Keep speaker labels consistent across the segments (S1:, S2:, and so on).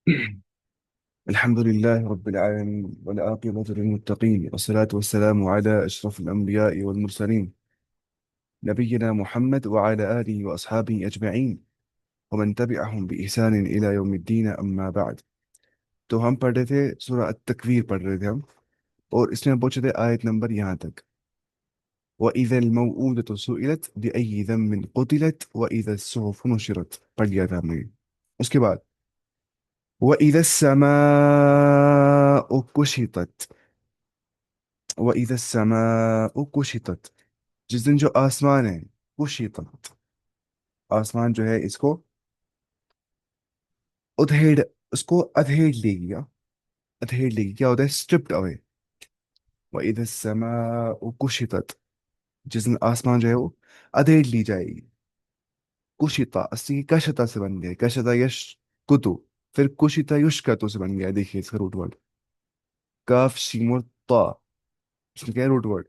S1: الحمد لله رب العالمين والعاقبة للمتقين والصلاة والسلام على أشرف الأنبياء والمرسلين نبينا محمد وعلى آله وأصحابه أجمعين ومن تبعهم بإحسان إلى يوم الدين أما بعد. تو ہم پڑھ رہے تھے سورہ التکویر پڑھ رہے تھے ہم، اور اس میں پہنچے تھے آیت نمبر یہاں تک، وَإِذَا الْمَوْءُودَةُ سُئِلَتْ بِأَيِّ ذَنبٍ قُتِلَتْ وَإِذَا الصُّحُفُ نُشِرَتْ پڑھ لیا تھا ہم نے. اس کے بعد وَإِذَا السَّمَاءُ كُشِطَتْ، وَإِذَا السَّمَاءُ كُشِطَتْ، جس دن جو آسمان ہے، کشطت، آسمان جو ہے اس کو ادھیڑ، اس کو ادھیڑ لے گیا، ادھیڑ لے گی، کیا ہوتا ہے؟ اسٹرپڈ اوے. وَإِذَا السَّمَاءُ كُشِطَتْ، جس دن آسمان جو ہے وہ ادھیڑ لی جائے گی. کشتا اسی کشتا سے بن گیا، کشتا یش کتو، پھر کشتا یشکتو سے بن گیا. دیکھیے اس کا روٹ ورڈ کاف شین اور طا، اس میں کیا ہے روٹ ورڈ.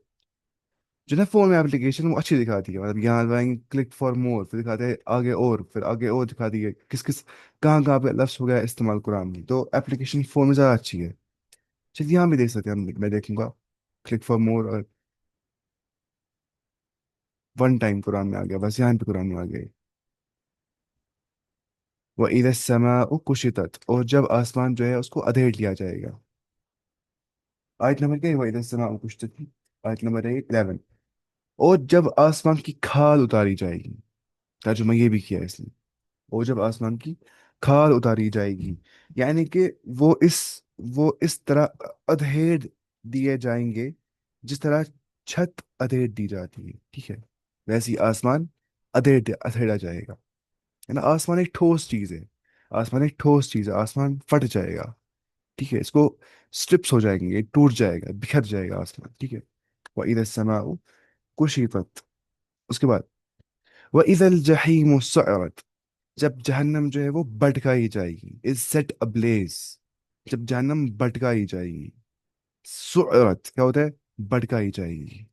S1: جو نا فون میں اپلیکیشن وہ اچھی دکھاتی ہے، مطلب یہاں لائیں کلک فار مور، پھر دکھاتے ہیں آگے اور، پھر آگے اور دکھاتی ہے کس کس کہاں کہاں پہ لفظ ہو گیا استعمال قرآن میں. تو اپلیکیشن فون میں زیادہ اچھی ہے. چلیے یہاں بھی دیکھ سکتے ہیں ہم، میں دیکھوں گا کلک فار مور، اور ون ٹائم قرآن میں آ گیا، بس یہاں پہ قرآن میں آ گیا. وَإِذَا السَّمَاءُ كُشِطَتْ، اور جب آسمان جو ہے اس کو ادھیڑ لیا جائے گا. آیت نمبر کیا ہے؟ وَإِذَا السَّمَاءُ كُشِطَتْ، آیت نمبر ہے 11. اور جب آسمان کی کھال اتاری جائے گی، ترجمہ یہ بھی کیا ہے اس نے، اور جب آسمان کی کھال اتاری جائے گی، یعنی کہ وہ اس طرح ادھیڑ دیے جائیں گے جس طرح چھت ادھیڑ دی جاتی ہے، ٹھیک ہے؟ ویسی آسمان ادھیڑا جائے گا. ہے نا، آسمان ایک ٹھوس چیز ہے، آسمان ایک ٹھوس چیز ہے، آسمان پھٹ جائے گا، ٹھیک ہے؟ اس کو سٹرپس ہو جائیں گے، ٹوٹ جائے گا، بکھر جائے گا آسمان، ٹھیک ہے؟ وَإِذَا السَّمَاءُ كُشِطَتْ. اس کے بعد وَإِذَا الْجَحِيمُ سُعِرَتْ، جب جہنم جو ہے وہ بھٹکائی جائے گی، از سیٹ ابلیس، جب جہنم بھٹکائی جائے گی. سعرت کیا ہوتا ہے؟ بھٹکائی جائے گی.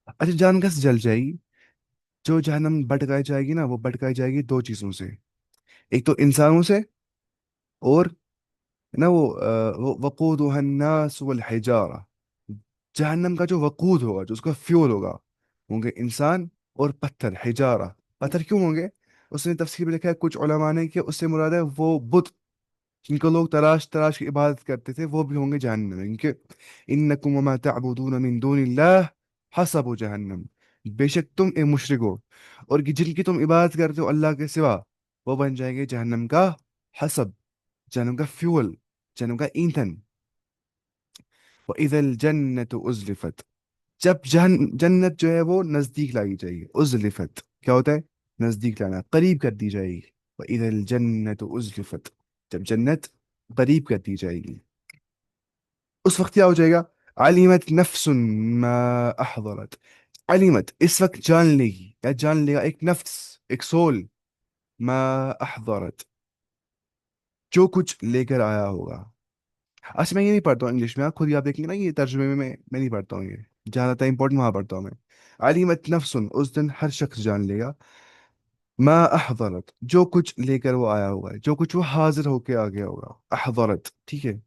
S1: اچھا، جہنم کیسے جل جائے گی؟ جو جہنم بھٹکائی جائے گی نا، وہ بھٹکائی جائے گی دو چیزوں سے، ایک تو انسانوں سے، اور نا وہ وقودها الناس والحجارہ، جہنم کا جو وقود ہوگا، جو اس کا فیول ہوگا، ہوں گے انسان اور پتھر. حجارہ، پتھر کیوں ہوں گے؟ اس نے تفسیر میں لکھا ہے کچھ علماء نے کہ اس سے مراد ہے وہ بت جن کو لوگ تراش تراش کی عبادت کرتے تھے، وہ بھی ہوں گے جہنم میں. کیونکہ انکم وما تعبدون من دون اللہ حسب جہنم، بے شک تم اے مشرک ہو، اور جن کی تم عبادت کرتے ہو اللہ کے سوا، وہ بن جائیں گے جہنم کا حسب، جہنم کا فیول، جہنم کا ایندھن. وَإِذَا الْجَنَّةُ أُزْلِفَتْ، جب جنت جو ہے وہ نزدیک لائی جائے گی. ازلفت کیا ہوتا ہے؟ نزدیک لانا، قریب کر دی جائے گی. وَإِذَا الْجَنَّةُ أُزْلِفَتْ، جب جنت قریب کر دی جائے گی، اس وقت کیا ہو جائے گا؟ علمت نفس ما احضرت، علمت اس وقت جان لے گی، یا جان لے گا ایک نفس، ایک سول، ما احضرت جو کچھ لے کر آیا ہوگا. اچھا میں یہ نہیں پڑھتا ہوں انگلش میں، آپ خود ہی آپ دیکھیں گے نا، یہ ترجمے میں نہیں پڑھتا ہوں، یہ جہاں تھا امپورٹنٹ وہاں پڑھتا ہوں میں. علمت نفس، اس دن ہر شخص جان لے گا، ما احضرت جو کچھ لے کر وہ آیا ہوگا، جو کچھ وہ حاضر ہو کے آ گیا ہوگا. احضرت، ٹھیک ہے؟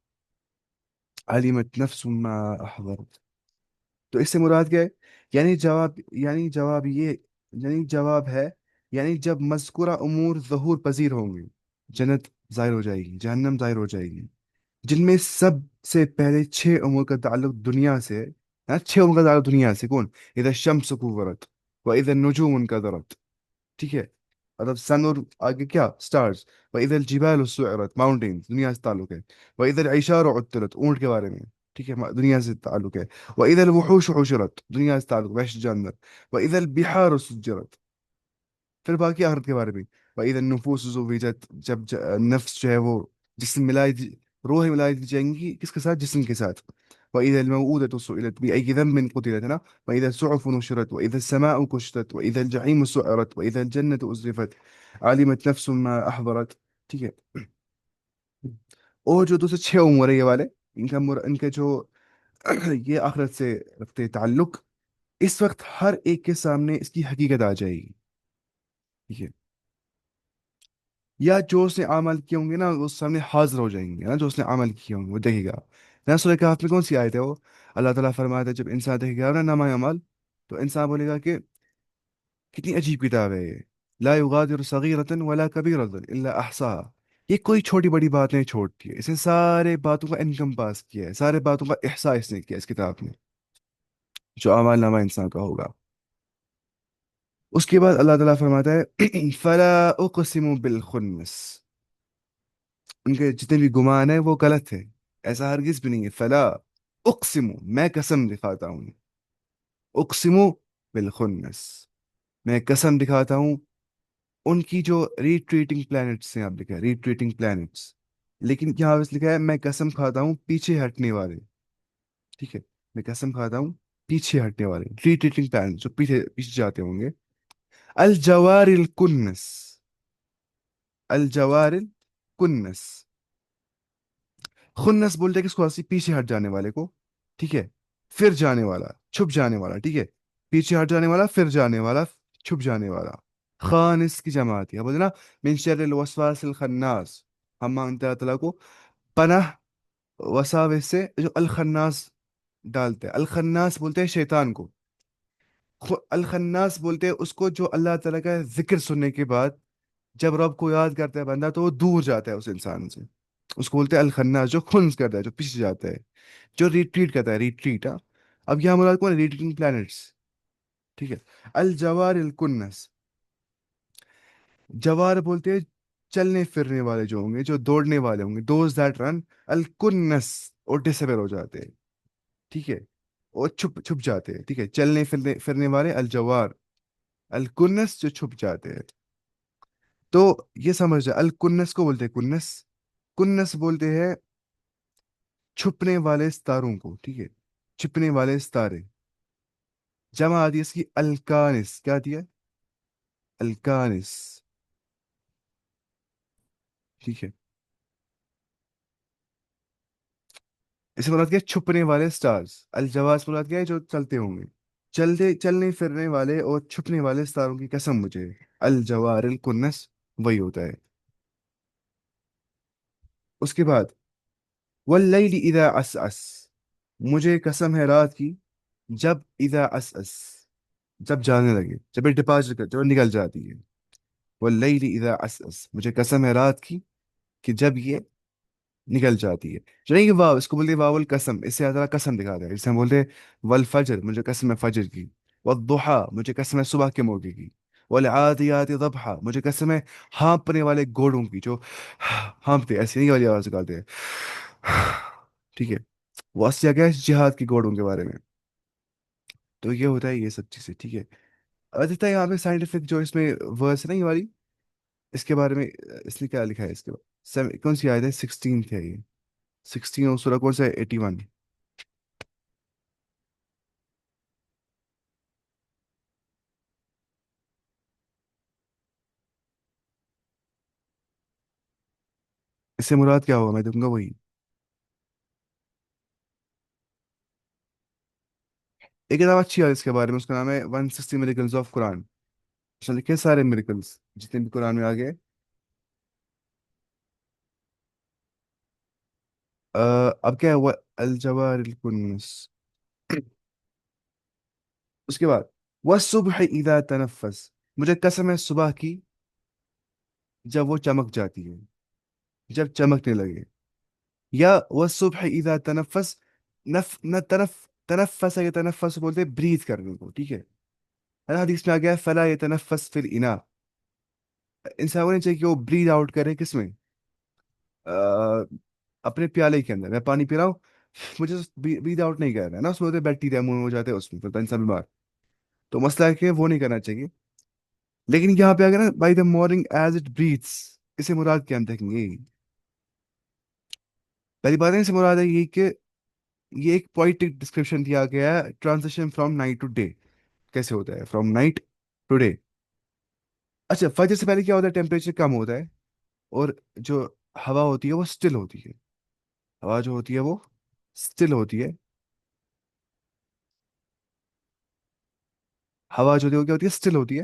S1: علمت نفس ما احضرت، تو اس سے مراد کیا ہے؟ یعنی جواب یہ، یعنی جواب ہے، یعنی جب مذکورہ امور ظہور پذیر ہوں گے، جنت ظاہر ہو جائے گی، جہنم ظاہر ہو جائے گی، جن میں سب سے پہلے چھ امور کا تعلق دنیا سے ہے. ہاں، چھ امور کا تعلق دنیا سے. کون؟ اذا الشمس كورت واذا النجوم انكدرت، ٹھیک ہے؟ مطلب سن، اور آگے کیا؟ سٹارز. واذا الجبال سعرت، ماؤنٹینز دنیا سے تعلق ہے. واذا العشار عطلت، اونٹ کے بارے میں، ٹھیک ہے؟ دنیا سے تعلق ہے. واذا الوحوش حشرت، دنیا سے تعلق، وحش جانور. واذا البحار سجرت، پھر باقی آخرت کے بارے میں. وَإِذَا النُّفُوسُ زُوِّجَتْ، جب نفس جو ہے وہ جسم روح ملائی دی جائیں گی، کس کے ساتھ؟ جسم کے ساتھ. وَإِذَا الْمَوْءُودَةُ سُئِلَتْ بِأَيِّ ذَنبٍ قُتِلَتْ، ہے نا؟ وَإِذَا الصُّحُفُ نُشِرَتْ وَإِذَا السَّمَاءُ كُشِطَتْ وَإِذَا الْجَحِيمُ سُعِرَتْ وَإِذَا الْجَنَّةُ أُزْلِفَتْ عَلِمَتْ نَفْسٌ مَّا أَحْضَرَتْ، ٹھیک ہے؟ اور جو دوسرے چھ امور ہے یہ والے، ان کے جو یہ آخرت سے رکھتے تعلق، اس وقت ہر ایک کے سامنے اس کی حقیقت آ جائے گی، ٹھیک ہے؟ یا جو اس نے عمل کیے ہوں گے نا وہ سامنے حاضر ہو جائیں گے نا، جو اس نے عمل کیے ہوں گے وہ دیکھے گا نا۔ سورہ کہف میں کون سی آیت ہے وہ؟ اللہ تعالیٰ فرماتا ہے جب انسان دیکھے گا نا نامہ عمل، تو انسان بولے گا کہ کتنی عجیب کتاب ہے یہ، لا یغادر صغیرۃ ولا کبیرۃ الا احصاها، یہ کوئی چھوٹی بڑی بات نہیں چھوڑتی ہے، اس نے سارے باتوں کا انکم پاس کیا ہے، سارے باتوں کا احصاء اس نے کیا اس کتاب میں، جو اعمال نامہ انسان کا ہوگا۔ اس کے بعد اللہ تعالیٰ فرماتا ہے فلا اقسم بالخنس، ان کے جتنے بھی گمان ہیں وہ غلط ہے، ایسا ہرگز بھی نہیں ہے۔ فلا اقسم، میں قسم دکھاتا ہوں، اقسم بالخنس، میں قسم دکھاتا ہوں ان کی جو ریٹریٹنگ پلانٹس ہیں، آپ لکھا ہے ریٹریٹنگ پلانٹس، لیکن یہاں بس لکھا ہے میں قسم کھاتا ہوں پیچھے ہٹنے والے، ٹھیک ہے، میں قسم کھاتا ہوں پیچھے ہٹنے والے ریٹریٹنگ پلانٹس جو پیچھے پیچھے جاتے ہوں گے۔ الجوار الکنس، الجوار الکنس، خنس بولتے ہیں کس کو؟ اسی پیچھے ہٹ جانے والے کو، ٹھیک ہے، پھر جانے والا، چھپ جانے والا، ٹھیک ہے، پیچھے ہٹ جانے والا، پھر جانے والا، چھپ جانے والا۔ خانس کی جماعت ہے بولتے نا، من شر الوسواس الخناس، ہم مانگتے ہیں اللہ تعالیٰ کو پناہ وساوس سے جو الخناس ڈالتے ہیں۔ الخناس بولتے ہیں شیطان کو، الخناس بولتے ہیں اس کو جو اللہ تعالیٰ کا ذکر سننے کے بعد جب رب کو یاد کرتا ہے بندہ تو وہ دور جاتا ہے اس انسان سے، اس کو بولتے ہیں الخناس، جو خنس کرتا ہے، جو پیچھے جاتا ہے، جو ریٹریٹ کرتا ہے، ریٹریٹ، ہاں۔ اب یہاں مراد کون ہے؟ ریٹریٹنگ پلانٹس، ٹھیک ہے۔ الجوار الکنس، جوار بولتے ہیں چلنے پھرنے والے جو ہوں گے، جو دوڑنے والے ہوں گے، دوز دیٹ رن، الکنس، اور ڈسپیئر ہو جاتے ہیں، ٹھیک ہے، اور چھپ چھپ جاتے ہیں، ٹھیک ہے، چلنے پھرنے والے الجوار، الکنس جو چھپ جاتے ہیں۔ تو یہ سمجھ جائے الکنس کو بولتے ہیں کنس، کنس بولتے ہیں چھپنے والے ستاروں کو، ٹھیک ہے، چھپنے والے ستارے، جمع آتی ہے اس کی الکانس، کیا آتی ہے؟ الکانس، ٹھیک ہے، اس میں مراد کیا ہے؟ چھپنے والے سٹارز، الجواز مراد کیا ہے؟ جو چلتے ہوں گے، چلتے چلنے پھرنے والے اور چھپنے والے ستاروں کی قسم مجھے، الجوار الکنس وہی ہوتا ہے۔ اس کے بعد واللیل اذا عسعس، مجھے قسم ہے رات کی جب اذا عسعس، جب جانے لگے، جب یہ ڈپارچر کر، جب یہ نکل جاتی ہے، واللیل اذا عسعس، مجھے قسم ہے رات کی کہ جب یہ نکل جاتی ہے، جو نہیں کہ واو، اس کو بولتے ہیں واو القسم، اس سے زیادہ قسم دکھاتا ہے، اسے ہم بولتے ہیں والفجر، مجھے قسم ہے فجر کی، والضحا، مجھے قسم ہے صبح کے موقع کی، والعادیات ضبحا، مجھے قسم ہے ہانپنے والے گھوڑوں کی، جو ہانپتے ایسے نہیں والی آواز نکالتے ہیں، ٹھیک ہے، وہ اصلی کیا ہے جہاد کی گھوڑوں کے بارے میں۔ تو یہ ہوتا ہے یہ سب چیزیں، ٹھیک ہے۔ اور دیکھتا ہے یہاں پہ سائنٹیفک جو اس میں ورس ہے نا یہ والی، اس کے بارے میں اس نے کیا لکھا ہے اس کے بعد، کون سی آیت ہے؟ 16 ہے یہ، 16، اور سورہ کون سا ہے؟ 81۔ اس سے مراد کیا ہوگا میں دوں گا وہی۔ ایک کتاب اچھی ہے اس کے بارے میں، اس کا نام ہے 160 میریکلز آف قرآن، اس نے لکھے سارے میریکلز جتنے بھی قرآن میں آگے۔ اب کیا ہے وہ الجوار الکنس، اس کے بعد والصبح اذا تنفس، مجھے قسم ہے صبح کی جب وہ چمک جاتی ہے، جب چمکنے لگے، یا والصبح اذا تنفس، نہ تنفس ہے، یہ تنفس بولتے ہیں بریتھ کرنے کو، ٹھیک ہے، ہر حدیث میں آ گیا ہے فلا يتنفس في الاناء، انسان کو نہیں چاہیے کہ وہ برید آؤٹ کرے کس میں؟ آ، اپنے پیالے کے اندر، میں پانی پی رہا ہوں، مجھے برید آؤٹ نہیں کرنا ہے نا، اس میں ہوتے بیکٹیریا منہ میں ہو جاتے ہیں، اس میں پھر تو انسان بیمار، تو مسئلہ ہے کہ وہ نہیں کرنا چاہیے۔ لیکن یہاں پہ آگے نا by the morning as it breathes, اسے مراد کیا ہم دیکھیں گے، پہلی بات ہے اسے مراد ہے یہ کہ یہ ایک پوئٹک ڈسکرپشن دیا گیا ہے، transition from night to day, کیسے ہوتا ہے فرام نائٹ ٹو ڈے۔ اچھا، فجر سے پہلے کیا ہوتا ہے؟ ٹیمپریچر کم ہوتا ہے، اور جو ہوا ہوتی ہے وہ اسٹل ہوتی ہے، ہوا جو ہوتی ہے وہ اسٹل ہوتی ہے، ہوا جو ہوتی ہے اسٹل ہوتی ہے،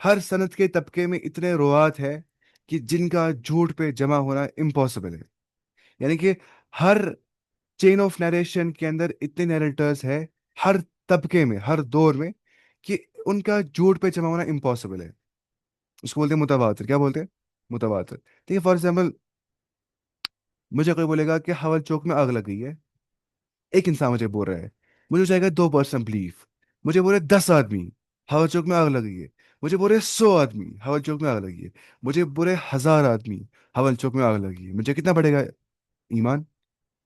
S1: ہر صنعت کے طبقے میں اتنے روات ہے کہ جن کا جھوٹ پہ جمع ہونا امپاسبل ہے. یعنی کہ ہر چین آف نیریشن کے اندر اتنے نیریٹرز ہے، ہر طبقے میں، ہر دور میں، کہ ان کا جھوٹ پہ جمع ہونا امپاسبل ہے. اس کو بولتے ہیں متواتر. کیا بولتے ہیں؟ متواتر. ٹھیک ہے، فار ایگزامپل مجھے کوئی بولے گا کہ حول چوک میں آگ لگ گئی ہے. ایک انسان مجھے بول رہا ہے، مجھے چاہے گا 2% بلیف. مجھے بولے 10 آدمی حول چوک میں آگ لگی ہے. مجھے بولے 100 آدمی حول چوک میں آگ لگی ہے. مجھے بولے 1000 آدمی حول چوک میں آگ لگی ہے. مجھے کتنا بڑھے گا ایمان؟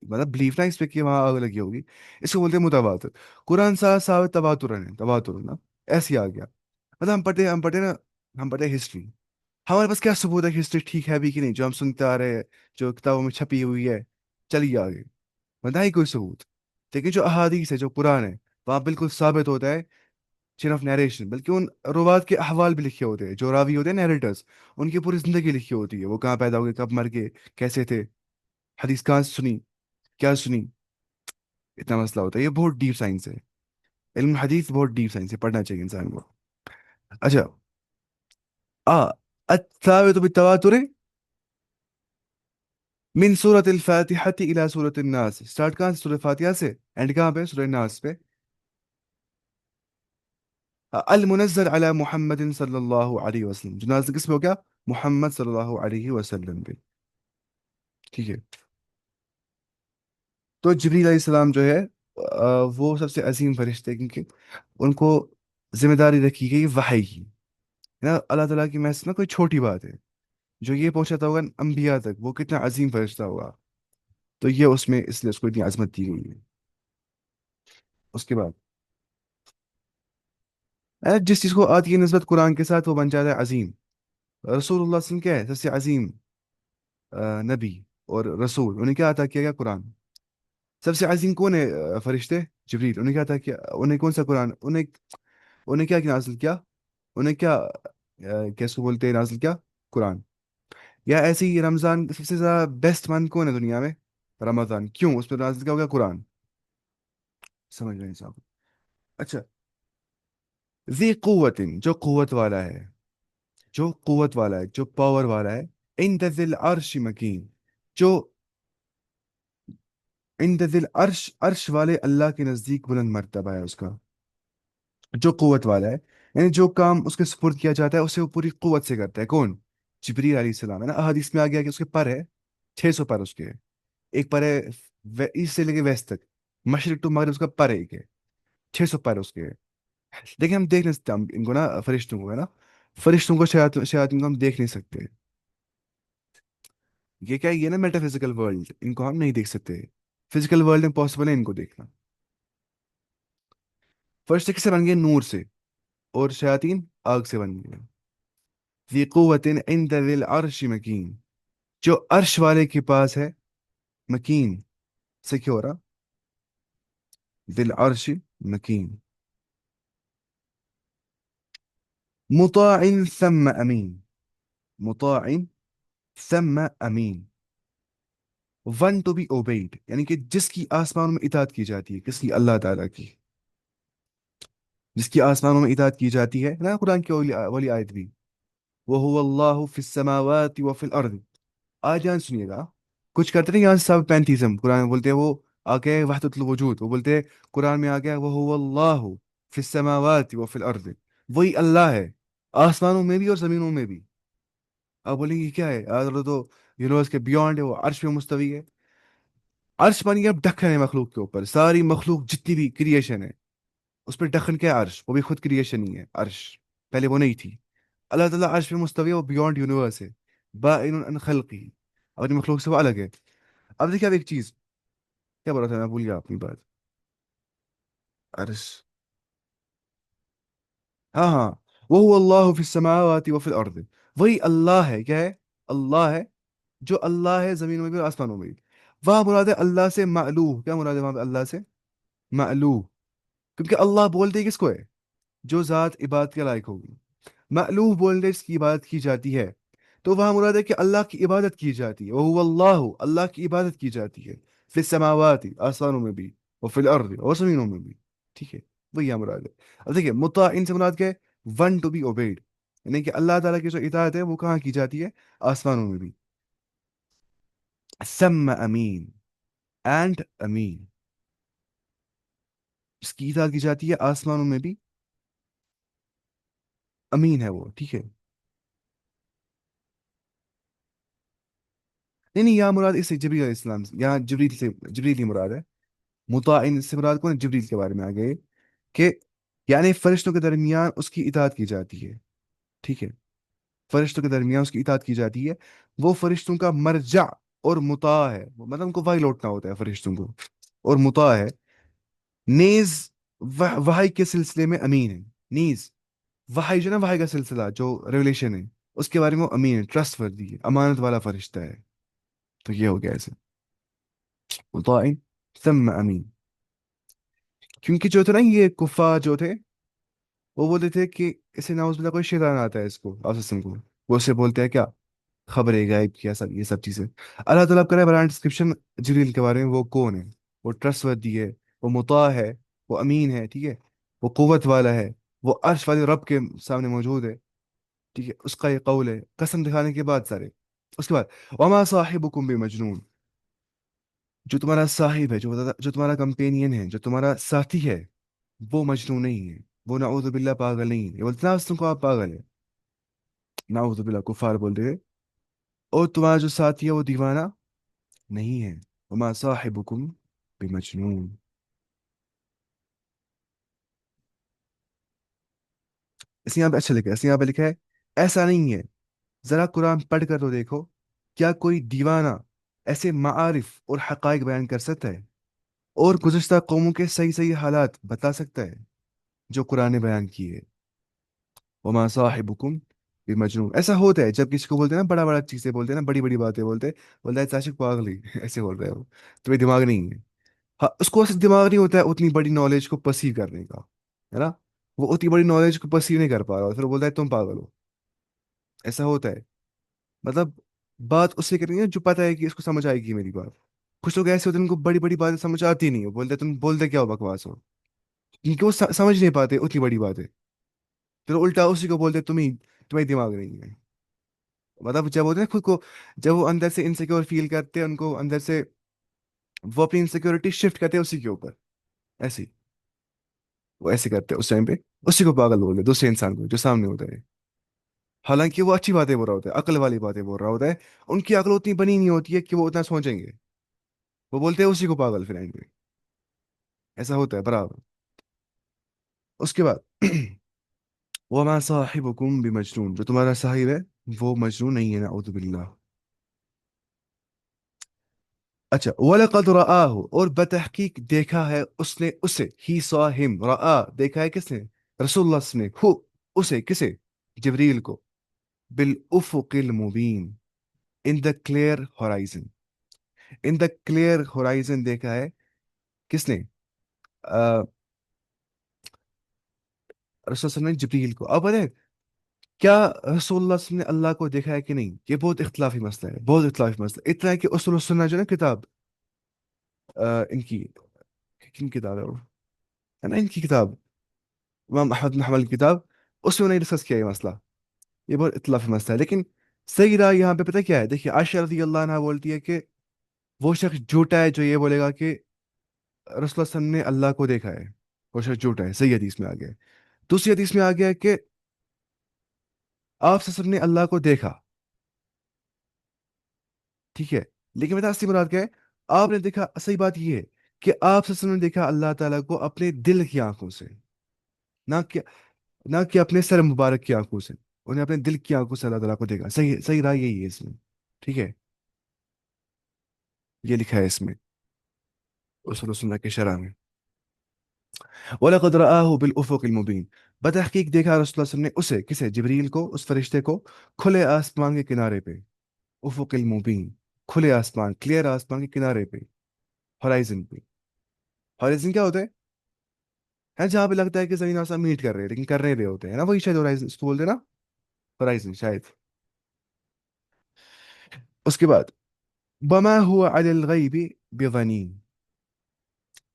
S1: مطلب بلیف نا اس پہ کہ وہاں آگ لگی ہوگی. اس کو بولتے ہیں متواتر. قرآن صاحب تواتر ہے، تواتر نا ایسے ہی آ گیا. مطلب ہم پڑھتے نا، ہم پڑھتے ہسٹری. ہمارے پاس کیا ثبوت ہے کہ ہسٹری ٹھیک ہے بھی کہ نہیں؟ جو ہم سنتے آ رہے ہیں، جو کتابوں میں چھپی ہوئی ہے، چلیے آگے. بتائیں کوئی ثبوت. لیکن جو احادیث ہے، جو قرآن ہے، وہاں بالکل ثابت ہوتا ہے چین آف نیریشن. بلکہ ان روات کے احوال بھی لکھے ہوتے ہیں. جو راوی ہوتے ہیں نیریٹرز، ان کی پوری زندگی لکھی ہوتی ہے. وہ کہاں پیدا ہوئے، کب مر گئے، کیسے تھے، حدیث کہاں سے سنی، کیا سنی. اتنا مسئلہ ہوتا ہے. یہ بہت ڈیپ سائنس ہے. علم حدیث بہت ڈیپ سائنس ہے، پڑھنا چاہیے انسان کو. اچھا. الثابت بالتواتر من سورة الفاتحة إلى سورة الناس. اسٹارٹ کہاں سے؟ سورہ فاتحہ سے. اینڈ کہاں پہ؟ سورہ ناس پہ. المنزل علی محمد صلی اللہ علیہ وسلم. جو نازل کس پہ ہو گیا؟ محمد صلی اللہ علیہ وسلم پہ. ٹھیک ہے. تو جبریل علیہ السلام جو ہے وہ سب سے عظیم فرشتے ہیں، کیونکہ ان کو ذمہ داری رکھی گئی وحی کی. نا اللہ تعالیٰ کی محض میں کوئی چھوٹی بات ہے. جو یہ پہنچاتا ہوگا انبیاء تک، وہ کتنا عظیم فرشتہ ہوگا. تو یہ اس میں اس لیے اس کو اتنی عظمت دی گئی ہے. اس کے بعد جس چیز کو آتی ہے نسبت قرآن کے ساتھ، وہ بن جاتا ہے عظیم. رسول اللہ صلی اللہ علیہ وسلم کیا ہے؟ سب سے عظیم نبی اور رسول. انہیں کیا عطا کیا گیا؟ قرآن. سب سے عظیم کون ہے؟ فرشتے جبریل. انہیں کیا عطا کیا؟ انہیں کون سا قرآن؟ انہیں کیا نازل کیا؟ انہیں کیا کیسے بولتے ہیں نازل کیا؟ قرآن. یا ایسے ہی رمضان سب سے زیادہ بیسٹ منتھ کون ہے دنیا میں؟ رمضان. کیوں؟ اس پہ نازل کیا ہو گیا؟ قرآن. سمجھ رہے ہیں صاحب؟ اچھا. ذی قوت، جو قوت والا ہے، جو قوت والا ہے، جو پاور والا ہے. عند ذی العرش مکین. جو عند ذی العرش، عرش والے اللہ کے نزدیک بلند مرتبہ ہے اس کا. جو قوت والا ہے، یعنی جو کام اس کے سپرد کیا جاتا ہے اسے وہ پوری قوت سے کرتا ہے. کون؟ جبریل علیہ السلام. ہے نا احادیث میں آ گیا کہ اس کے پر ہے 600 پر اس کے ہے. ایک پر ہے ایسٹ سے لے کے ویسٹ تک، مشرق ٹو مغرب اس کا پر ایک ہے. 600 پر اس کے ہے. لیکن ہم دیکھ نہیں سکتے ہم ان کو نا، فرشتوں کو. ہے نا فرشتوں کو، شیاطین کو ہم دیکھ نہیں سکتے. یہ کیا ہے؟ یہ نا میٹا فزیکل ورلڈ، ان کو ہم نہیں دیکھ سکتے. فزیکل ورلڈ میں پاسبل ہے ان کو دیکھنا. فرشتے کس سے بن گئے؟ نور سے. اور شیاطین آگ سے بن گئے. ذی قوت عند ذی العرش مکین. جو عرش والے کے پاس ہے، مکین، سیکیورا. ذی العرش مکین. مطاع ثم امین. مطاع ثم امین. ون ٹو بی اوبیڈ، یعنی کہ جس کی آسمانوں میں اطاعت کی جاتی ہے. کس کی؟ اللہ تعالیٰ کی. جس کی آسمانوں میں اطاعت کی جاتی ہے نا. قرآن کی والی آیت بھی، وَهُوَ اللَّهُ فِي السَّمَاوَاتِ وَفِي الْأَرْضِ. آج یہاں سنیے گا. کچھ کرتے ہیں یہاں سب پینتھیزم. قرآن میں بولتے ہیں وہ آ گئے وحدت الوجود. وہ بولتے ہیں قرآن میں آ گیا وَهُوَ اللَّهُ فِي السَّمَاوَاتِ وَفِي الْأَرْضِ. وہی اللہ ہے آسمانوں میں بھی اور زمینوں میں بھی. آپ بولیں گے کیا ہے؟ تو یونیورس کے بیونڈ ہے، وہ عرش پہ مستوی ہے. عرش بن گیا اب ڈھکن ہے مخلوق کے اوپر. ساری مخلوق جتنی بھی کریشن ہے اس پہ ڈخن کیا ہے؟ عرش. وہ بھی خود کریشن ہی ہے عرش، پہلے وہ نہیں تھی. اللہ تعالیٰ عرش پہ مستوی ہے، وہ بیونڈ یونیورس ہے، بائن عن خلقی، اپنی مخلوق سے وہ الگ ہے. اب دیکھیں اب ایک چیز کیا بول رہا تھا میں، بھول گیا اپنی بات. عرش. ہاں ہاں. وہ اللہ فی السماوات و فی الارض. وہی اللہ ہے. کیا ہے؟ اللہ ہے. جو اللہ ہے زمینوں میں بھی اور آسمانوں میں بھی. وہاں مراد ہے اللہ سے معلوہ. کیا مراد ہے وہاں پہ اللہ سے؟ معلوہ. کیونکہ اللہ بولتے کس کو ہے؟ جو ذات عبادت کے لائق ہوگی. مألوہ بولنے اس کی عبادت کی جاتی ہے. تو وہاں مراد ہے کہ اللہ کی عبادت کی جاتی ہے. وہ اللہ، اللہ کی عبادت کی جاتی ہے. فی السماوات، آسمانوں میں بھی، اور فی الارض، اور زمینوں میں بھی. ٹھیک ہے، وہی یہاں مراد ہے. اب دیکھیے مطاع ان سے مراد کیا ہے؟ One to be obeyed. یعنی کہ اللہ تعالیٰ کی جو اطاعت ہے وہ کہاں کی جاتی ہے؟ آسمانوں میں بھی. سم امین، اینڈ امین، اس کی اطاعت کی جاتی ہے آسمانوں میں بھی، امین ہے وہ، ٹھیک ہے. نہیں نہیں، یہاں مراد اس سے جبریل علیہ السلام یہاں جبریل سے، جبریل ہی مراد ہے. مطاعن سے مراد کون ہے؟ جبریل کے بارے میں آگے کہ یعنی فرشتوں کے درمیان اس کی اطاعت کی جاتی ہے، ٹھیک ہے. فرشتوں کے درمیان اس کی اطاعت کی جاتی ہے. وہ فرشتوں کا مرجع اور مطاع ہے، مطلب ان کو وہی لوٹنا ہوتا ہے فرشتوں کو، اور مطاع ہے. نیز وحی کے سلسلے میں امین ہے. نیز وحی جو نا، وحی کا سلسلہ جو ریولیشن ہے، اس کے بارے میں وہ امین ہے، ٹرسٹ وردی ہے، امانت والا فرشتہ ہے. تو یہ ہو گیا ایسے، مطاع ثم امین. کیونکہ جو تھے نا یہ کفار جو تھے، وہ بولتے تھے کہ اسے ناؤز باللہ کوئی شیطان آتا ہے اس کو، آپ کو وہ اسے بولتے ہیں کیا؟ خبر غائب کیا سب، یہ سب چیزیں. اللہ تعالیٰ کرے بران ڈسکرپشن جبریل کے بارے میں، وہ کون ہے؟ وہ ٹرسٹ وردی ہے، وہ مطاع ہے، وہ امین ہے، ٹھیک ہے. وہ قوت والا ہے، وہ عرش والے رب کے سامنے موجود ہے، ٹھیک ہے. اس کا یہ قول ہے قسم دکھانے کے بعد سارے. اس کے بعد وما صاحبکم بمجنون، جو تمہارا صاحب ہے، جو تمہارا کمپینین ہے، جو تمہارا ساتھی ہے، وہ مجنون نہیں ہے، وہ نعوذ باللہ پاگل نہیں ہے. یہ بولتے ہیں نا تم کو آپ پاگل ہے، نعوذ باللہ کفار بول رہے ہیں. اور تمہارا جو ساتھی ہے وہ دیوانہ نہیں ہے. وما صاحبکم بمجنون. اس یہاں پہ اچھا لکھا ہے، اس یہاں پہ لکھا ہے ایسا نہیں ہے، ذرا قرآن پڑھ کر تو دیکھو، کیا کوئی دیوانہ ایسے معارف اور حقائق بیان کر سکتا ہے، اور گزشتہ قوموں کے صحیح صحیح حالات بتا سکتا ہے جو قرآن نے بیان کیے. وما صاحبکم بمجنون. ایسا ہوتا ہے جب کسی کو بولتے ہیں نا بڑا بڑا چیزیں بولتے ہیں نا، بڑی بڑی باتیں بولتے ہیں، بولتا ہے عاشق پاگل ہی ایسے بول رہے ہو، تمہیں دماغ نہیں ہے. ہاں، اس کو اصل دماغ نہیں ہوتا ہے اتنی بڑی نالج کو پرسیو کرنے کا، ہے نا. وہ اتنی بڑی نالج کو پرسیو نہیں کر پا رہا، پھر وہ بولتا ہے تم پاگل ہو. ایسا ہوتا ہے. مطلب بات اس سے کرنی ہے جو پتہ ہے کہ اس کو سمجھ آئے گی میری بات. کچھ لوگ ایسے ہوتے ہیں ان کو بڑی بڑی باتیں سمجھ آتی نہیں، ہو بولتے تم بولتے کیا ہو بکواس ہو، کیونکہ وہ سمجھ نہیں پاتے اتنی بڑی باتیں. پھر الٹا اسی کو بولتے تمہیں دماغ نہیں ہے. مطلب جب ہوتے ہیں خود کو، جب وہ اندر سے انسیکیور فیل کرتے ہیں، ان کو اندر سے وہ اپنی انسیکیورٹی شفٹ کرتے ہیں اسی کے اوپر. ایسے ہی وہ ایسے کرتے ہیں اس ٹائم پہ، اسی کو پاگل بول رہے دوسرے انسان کو جو سامنے ہوتا ہے. حالانکہ وہ اچھی باتیں بول رہا ہوتا ہے، عقل والی باتیں بول رہا ہوتا ہے. ان کی عقل اتنی بنی نہیں ہوتی ہے کہ وہ اتنا سوچیں گے. وہ بولتے ہیں اسی کو پاگل پھر اینڈ میں. ایسا ہوتا ہے برابر. اس کے بعد وما صاحبکم بمجنون، جو تمہارا صاحب ہے وہ مجنون نہیں ہے، نعوذ باللہ. اچھا، وَلَقَدْ رَآهُ، اور بتحقیق دیکھا ہے اس نے اسے، ہی saw him، رآ دیکھا ہے کس نے؟ رسول اللہ صلی اللہ علیہ وسلم نے، ہو اسے، کسے؟ جبریل کو. بالافق المبین، in the clear horizon. In the clear horizon دیکھا ہے کس نے؟ رسول اللہ صلی اللہ علیہ وسلم نے جبریل کو. اب بتائیں کیا رسول اللہ صلی اللہ علیہ وسلم نے اللہ کو دیکھا ہے کہ نہیں؟ یہ بہت اختلافی مسئلہ ہے، بہت اختلافی مسئلہ. اتنا ہے کہ اصول السنہ جو ہے نا کتاب، ان کی کن کتاب ہے وہ، ہے نا ان کی کتاب، امام احمد بن حنبل کی کتاب، اس میں انہوں نے ڈسکس کیا یہ مسئلہ. یہ بہت اختلافی مسئلہ ہے، لیکن صحیح رائے یہاں پہ پتہ کیا ہے؟ دیکھیے عائشہ رضی اللہ عنہا بولتی ہے کہ وہ شخص جھوٹا ہے جو یہ بولے گا کہ رسول اللہ صلی اللہ علیہ وسلم نے اللہ کو دیکھا ہے. وہ شخص جھوٹا ہے. صحیح حدیث میں آ گیا ہے. دوسری حدیث میں آ گیا ہے کہ آپ صلی اللہ علیہ وسلم نے اللہ کو دیکھا، ٹھیک ہے. لیکن بتا اصلی مراد کیا ہے؟ آپ نے دیکھا، صحیح بات یہ ہے کہ آپ صلی اللہ علیہ وسلم نے دیکھا اللہ تعالیٰ کو اپنے دل کی آنکھوں سے، نہ کہ نہ کہ اپنے سر مبارک کی آنکھوں سے. انہیں اپنے دل کی آنکھوں سے اللہ تعالیٰ کو دیکھا. صحیح صحیح رائے یہی ہے اس میں، ٹھیک ہے. یہ لکھا ہے اس میں رسول اللہ کے شرح میں. وَلَقَدْ رَآهُ بِالْأُفُقِ الْمُبِينِ، بتحقیق دیکھا رسول اللہ صلی اللہ علیہ وسلم نے اسے، کسے؟ جبریل کو، اس فرشتے کو، کھلے آسمان کے کنارے پہ. افق المبین، کھلے آسمان، کلیئر آسمان کے کنارے پہ، ہورائزن پہ. ہورائزن کیا ہوتا ہے جہاں پہ لگتا ہے کہ زمین آسمان میٹ کر رہے ہیں لیکن کر نہیں رہے ہوتے ہیں نا، وہی شاید ہورائزن اس کو بولتے ہیں نا، ہورائزن شاید. اس کے بعد وما هو علی الغیب بضنین،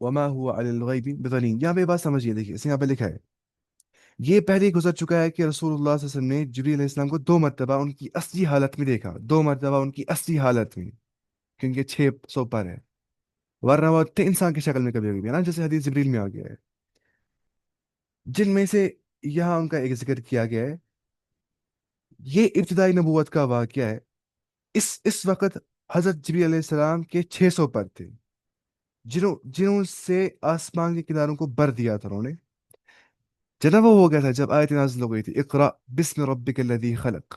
S1: وما هو علی الغیب بضنین. یہاں پہ بات سمجھیے، دیکھیے اس یہاں پہ لکھا ہے یہ پہلے ہی گزر چکا ہے کہ رسول اللہ صلی اللہ علیہ وسلم نے جبریل علیہ السلام کو 2 مرتبہ ان کی اصلی حالت میں دیکھا، 2 مرتبہ ان کی اصلی حالت میں، کیونکہ 600 پر ہے، ورنہ وہ تھے انسان کی شکل میں کبھی کبھی نا، جیسے حدیث جبریل میں آ گیا ہے، جن میں سے یہاں ان کا ایک ذکر کیا گیا ہے۔ یہ ابتدائی نبوت کا واقعہ ہے۔ اس وقت حضرت جبریل علیہ السلام کے 600 پر تھے، جنہوں سے آسمان کے کناروں کو بھر دیا تھا انہوں نے۔ جناب وہ ہو گیا تھا جب آیت نازل ہو گئی تھی، اقرا بسم ربک الذی خلق،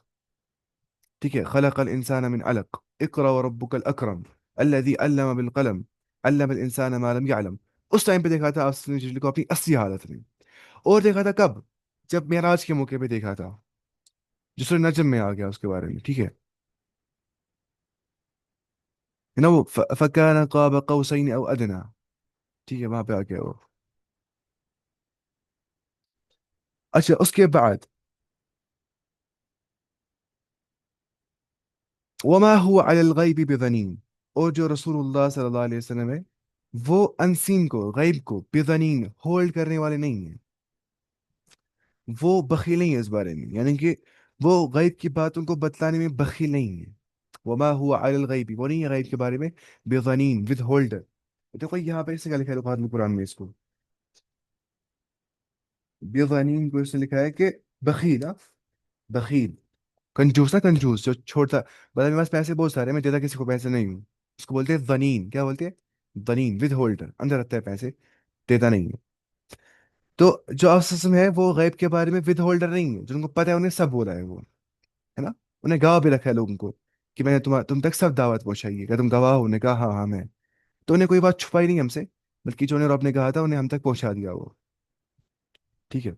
S1: ٹھیک ہے، خلق الانسان من علق، اقرا وربک الاکرم الذی علم بالقلم علم الانسان ما لم يعلم۔ اس ٹائم پہ دیکھا تھا آپ نے جبریل کو اپنی اصلی حالت میں، اور دیکھا تھا کب؟ جب معراج کے موقع پہ دیکھا تھا، جو سورہ نجم میں آ گیا اس کے بارے میں، ٹھیک ہے نا، وہ فکان قاب قوسین او ادنا، ٹھیک ہے وہاں پہ آ گیا وہ۔ اچھا اس کے بعد وما هو علی الغیب بضنین، اور جو رسول اللہ صلی اللہ علیہ وسلم ہے وہ انسین کو، غیب کو، بضنین ہولڈ کرنے والے نہیں ہیں، وہ بخیل نہیں ہے اس بارے میں، یعنی کہ وہ غیب کی باتوں کو بتلانے میں بخیل نہیں ہے۔ وما هو علی الغیب، وہ نہیں ہے غیب کے بارے میں بضنین، ود ہولڈر۔ دیکھو یہاں پہ اس نے کیا لکھا ہے لغات القرآن میں، اس کو بضنین کو اس نے لکھا ہے کہ بخیل، بخیل، کنجوس نا، کنجوس جو چھوڑتا، بتا میرے پاس پیسے بہت سارے ہیں، میں دیتا کسی کو پیسے نہیں ہوں، اس کو بولتے ہیں ظنین، کیا بولتے ہیں؟ ظنین، ود ہولڈر، اندر رکھتا ہے پیسے، دیتا نہیں ہے۔ تو جو افسم ہے وہ غیب کے بارے میں ود ہولڈر نہیں ہے، جن کو پتہ ہے انہیں سب بولا ہے وہ، ہے نا، انہیں گواہ بھی رکھا ہے لوگوں کو کہ میں نے تم تک سب دعوت پہنچائی ہے، کہ تم گواہ ہو، نے کہا ہاں ہاں میں، تو انہیں کوئی بات چھپائی نہیں ہم سے، بلکہ جو انہیں رب نے کہا تھا انہیں ہم تک پہنچا دیا وہ، ٹھیک ہے۔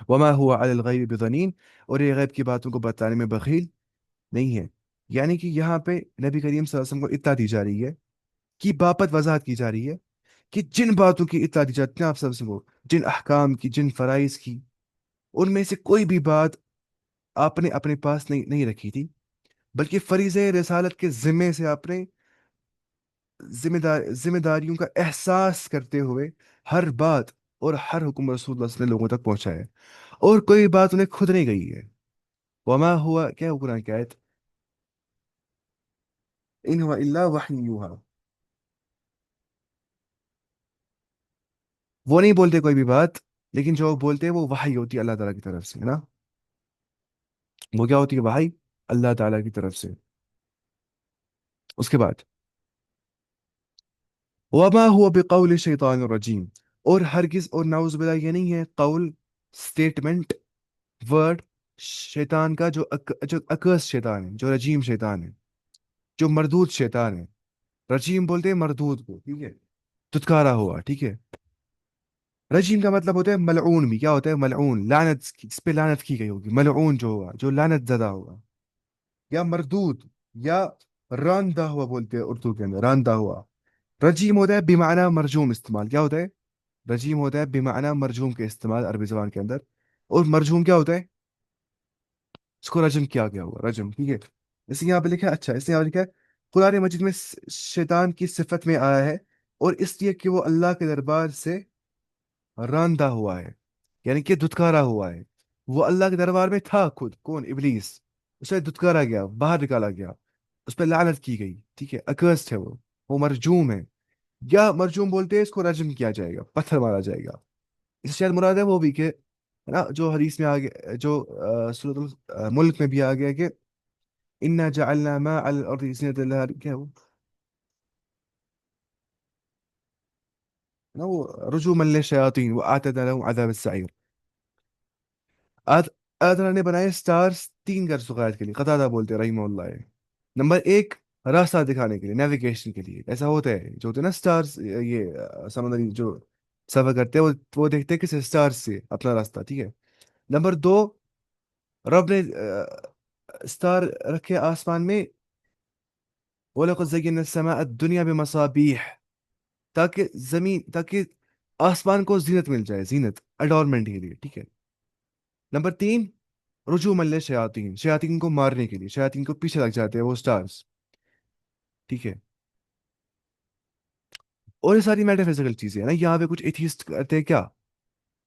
S1: وما هو علی الغیب بضنین، اور یہ غیب کی باتوں کو بتانے میں بخیل نہیں ہے۔ یعنی کہ یہاں پہ نبی کریم صلی اللہ علیہ وسلم کو اطلاع دی جا رہی ہے، کی باپت وضاحت کی جا رہی ہے کہ جن باتوں کی اطلاع دی جاتی ہے آپ سب سے، وہ جن احکام کی، جن فرائض کی، ان میں سے کوئی بھی بات آپ نے اپنے پاس نہیں رکھی تھی، بلکہ فریضہ رسالت کے ذمے سے آپ نے ذمہ داریوں کا احساس کرتے ہوئے ہر بات اور ہر حکم رسول اللہ صلی اللہ علیہ وسلم نے لوگوں تک پہنچایا ہے، اور کوئی بات انہیں خود نہیں گئی ہے۔ وما ہوا کیا ہوا قرآن کی آیت، ان ہوا الا وحی یوحا، وہ نہیں بولتے کوئی بھی بات، لیکن جو وہ بولتے ہیں وہ وحی ہوتی ہے اللہ تعالیٰ کی طرف سے، ہے نا، وہ کیا ہوتی ہے؟ وحی اللہ تعالیٰ کی طرف سے۔ اس کے بعد وما هو بقول شیطان الرجیم، اور ہرگز اور نعوذ باللہ یہ نہیں ہے قول، سٹیٹمنٹ، ورڈ شیطان کا، جو اکرس شیطان ہے، جو رجیم شیطان ہے، جو مردود شیطان ہے۔ رجیم بولتے ہیں مردود کو، ٹھیک ہے، دھتکارا ہوا، ٹھیک ہے۔ رجیم کا مطلب ہوتا ہے ملعون بھی، کیا ہوتا ہے ملعون؟ لعنت اس پہ لعنت کی گئی ہوگی، ملعون جو ہوگا، جو لعنت زدہ ہوگا، یا مردود، یا راندہ ہوا بولتے ہیں اردو کے اندر، راندہ ہوا۔ رجیم ہوتا ہے بمعنی مرجوم استعمال، کیا ہوتا ہے؟ رجیم ہوتا ہے بمعنی مرجوم کے استعمال عربی زبان کے اندر، اور مرجوم کیا ہوتا ہے؟ اس کو رجم کیا گیا ہوا، رجم، ٹھیک ہے۔ اس یہاں پہ لکھا ہے، اچھا اس یہاں پہ لکھا ہے قرآن مجید میں شیطان کی صفت میں آیا ہے، اور اس لیے کہ وہ اللہ کے دربار سے راندہ ہوا ہے، یعنی کہ دھتکارا ہوا ہے۔ وہ اللہ کے دربار میں تھا خود، کون؟ ابلیس، اسے دھتکارا گیا، باہر نکالا گیا، اس پہ لعنت کی گئی، ٹھیک ہے، اکرسٹ ہے وہ مرجوم ہے، یا مرجوم بولتے ہیں اس کو، رجم کیا جائے گا، پتھر مارا جائے گا۔ اس سے شاید مراد ہے وہ بھی کہ، ہے نا، جو حدیث میں آگے، جو سورۃ الملک میں بھی آ گیا کہ انا جعلنا ما علی الارض زینۃ لها، کیا ہے وہ نا، وہ رجوما للشیاطین واعتدنا لهم عذاب السعیر۔ آدھر نے بنائے سٹارز 3 غرض وقائد کے لیے، قتادہ بولتے ہیں رحمہ اللہ ہے۔ نمبر 1، راستہ دکھانے کے لیے، نیویگیشن کے لیے، ایسا ہوتا ہے جو ہوتے ہیں نا سٹارز، یہ سمندری جو سفر کرتے ہیں وہ دیکھتے ہیں کسی سٹار سے اپنا راستہ، ٹھیک ہے۔ نمبر 2، رب نے سٹار رکھے آسمان میں، وَلَقَدْ زَيَّنَّا السَّمَاءَ الدُّنْيَا بِمَصَابِيحَ، تاکہ آسمان کو زینت مل جائے، زینت، اڈورمنٹ کے لیے، ٹھیک ہے۔ نمبر 3، رجوع للشیاطین، شیاطین کو مارنے کے لیے، شیاطین کو پیچھے لگ جاتے ہیں وہ سٹارز، ٹھیک ہے۔ اور یہ ساری میٹافیزیکل چیزیں ہیں نا، یہاں پہ کچھ ایتھیسٹ کرتے ہیں کیا،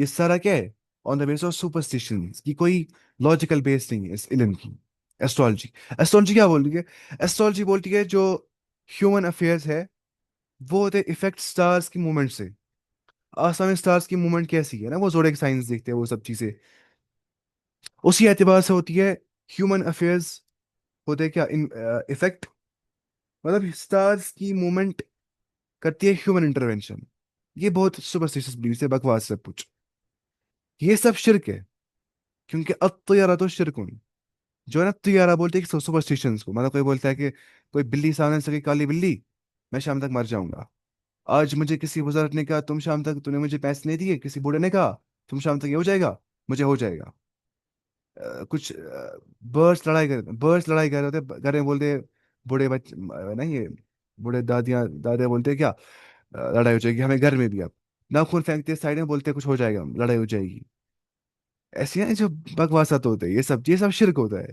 S1: یہ سارا کیا ہے؟ آن دا بیس آف سپرسٹیشن کی کوئی لوجیکل بیس نہیں ہے اس علم کی. ایسٹرالوجی. ایسٹرالوجی کیا بولتی ہے؟ ایسٹرالوجی بولتی ہے جو ہیومن افیئرس ہے وہ ہوتے افیکٹ اسٹارس کی موومنٹ سے. آسمان میں اسٹارس کی موومنٹ کیسی ہے نا، وہ زوڈیک سائنس دیکھتے ہیں وہ سب چیزیں، اسی اعتبار سے ہوتی ہے. ہیومن افیئرس ہوتے ہیں کیا افیکٹ، مطلب اسٹارس کی موومنٹ کرتی ہے ہیومن انٹروینشن. یہ بہت سپرسٹیشس بلیف ہے، بکواس ہے کچھ. یہ سب شرک ہے، کیونکہ الطیارہ تو شرکن. جو ہے نا طیارہ بولتے ہیں سپرسٹیشنس کو، مطلب کوئی بولتا ہے کہ کوئی بلی سامنے سے، کالی بلی، میں شام تک مر جاؤں گا. آج مجھے کسی بزرگ نے کہا تم شام تک، تم نے مجھے پیسے نہیں دیے، کسی بوڑھے نے کہا تم شام تک یہ ہو جائے گا، مجھے ہو جائے گا. کچھ برڈس لڑائی کر رہے ہوتے گھر میں، بولتے بوڑھے بچے نا، یہ بوڑھے دادیاں دادے بولتے کیا لڑائی ہو جائے گی ہمیں گھر میں بھی. اب ناخون پھینکتے سائڈ میں، بولتے کچھ ہو جائے گا، لڑائی ہو جائے گی. ایسی ہیں جو بکواسات ہوتے ہیں، یہ سب شرک ہوتا ہے.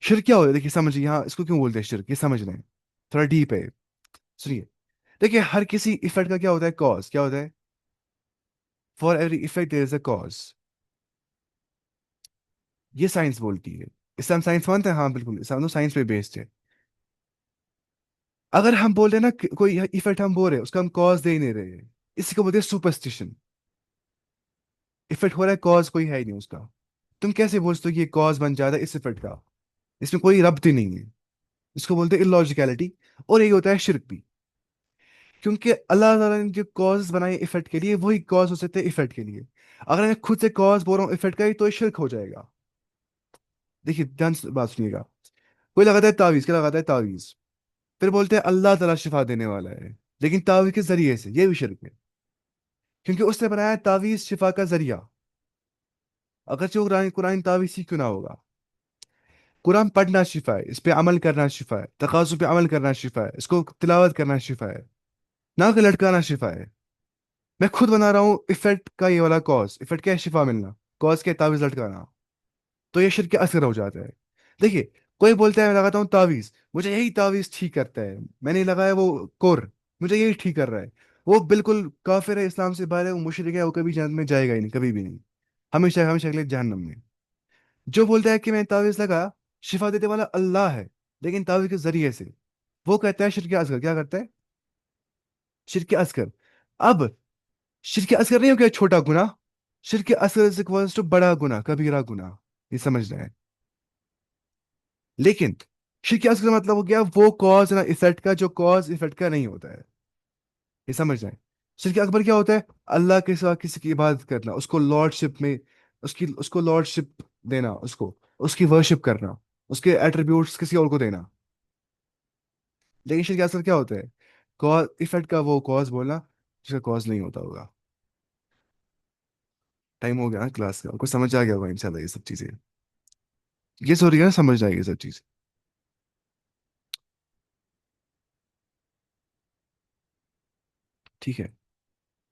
S1: شرک کیا ہوتا ہے؟ دیکھیے سمجھیے یہاں اس کو کیوں بولتے ہیں شرک، یہ سمجھ لیں. تھوڑا ڈیپ ہے، سنیے. دیکھیے ہر کسی ایفیکٹ کا کیا ہوتا ہے؟ کاز. کیا ہوتا ہے؟ For every effect there is a cause. یہ سائنس بولتی ہے. اس سے ہم سائنس مانتے ہیں، ہاں بالکل، اس ہم سائنس پہ بیسڈ ہے. اگر ہم بول رہے ہیں نا کوئی ایفیکٹ ہم بول رہے ہیں، اس کا ہم کاز دے ہی نہیں رہے ہیں، اسی کو بولتے ہیں سپرسٹیشن. ایفیکٹ ہو رہا ہے، کاز کوئی ہے ہی نہیں اس کا. تم کیسے بولتے ہو کہ یہ کاز بن جاتا ہے اس ایفیکٹ کا؟ اس میں کوئی ربط ہی نہیں ہے. اس کو بولتے ہیں illogical. اور یہی ہوتا ہے شرک بھی، کیونکہ اللہ تعالیٰ نے جو کاز بنائے ایفیکٹ کے لیے، وہی کاز ہو سکتے ہیں ایفیکٹ کے لیے. اگر میں خود سے کاز بول رہا ہوں ایفیکٹ کا ہی، تو یہ شرک ہو جائے گا. دیکھیے دھیان سے بات سنیے گا. کوئی لگاتا ہے تعویذ، کیا لگاتا ہے؟ تعویذ. پھر بولتے ہیں اللہ تعالیٰ شفا دینے والا ہے، لیکن تعویذ کے ذریعے سے، یہ بھی شرک ہے. کیونکہ اس نے بنایا تعویذ شفا کا ذریعہ. اگرچہ وہ قرآن قرآن تعویذ ہی کیوں نہ ہوگا. قرآن پڑھنا شفا ہے، اس پہ عمل کرنا شفا ہے، تقاضوں پہ عمل کرنا شفا ہے، اس کو تلاوت کرنا شفا ہے، نہ کہ لٹکانا شفا ہے. میں خود بنا رہا ہوں ایفیکٹ کا یہ والا کاز. ایفیکٹ کیا ہے؟ شفا ملنا. کاز کے تعویذ لٹکانا. تو یہ شرک اثر ہو جاتا ہے. دیکھیے کوئی بولتا ہے میں لگاتا ہوں تعویذ، مجھے یہی تعویذ ٹھیک کرتا ہے، میں نے لگایا وہ کور، مجھے یہی ٹھیک کر رہا ہے. وہ بالکل کافر ہے، اسلام سے باہر ہے، وہ مشرک ہے، وہ کبھی جنت میں جائے گا ہی نہیں، کبھی بھی نہیں. ہمیشہ ہمیشہ کے لیے جہنم میں. جو بولتا ہے کہ میں تعویذ لگا، شفا دینے والا اللہ ہے، لیکن تعویذ کے ذریعے سے، وہ کہتا ہے شرک اصغر. کیا کرتا ہے؟ شرک اصغر. اب شرک اصغر نہیں ہو گیا چھوٹا گناہ، شرک اصغر از اکوالز ٹو بڑا گناہ، کبیرہ گناہ. یہ سمجھ رہے ہیں؟ لیکن شرک اصغر مطلب ہو گیا وہ کاز نہ افیکٹ کا، جو کاز افیکٹ کا نہیں ہوتا ہے. یہ سمجھ رہے ہیں؟ شرک اکبر کیا ہوتا ہے؟ اللہ کے سوا کسی کی عبادت کرنا، اس کو لارڈ شپ میں، اس کو لارڈ شپ دینا، اس کی ورشپ کرنا، اس کے ایٹریبیوٹس کسی اور کو دینا. لیکن شرک اصغر کیا ہوتا ہے؟ کاز افیکٹ کا وہ کاز بولنا جس کا کاز نہیں ہوتا ہوگا. ٹائم ہو گیا نا کلاس کا، آپ کو سمجھ آ گیا ہوگا انشاءاللہ یہ سب چیزیں. یہ ضروری ہے نا سمجھ آئے گی یہ سب چیز. ٹھیک ہے.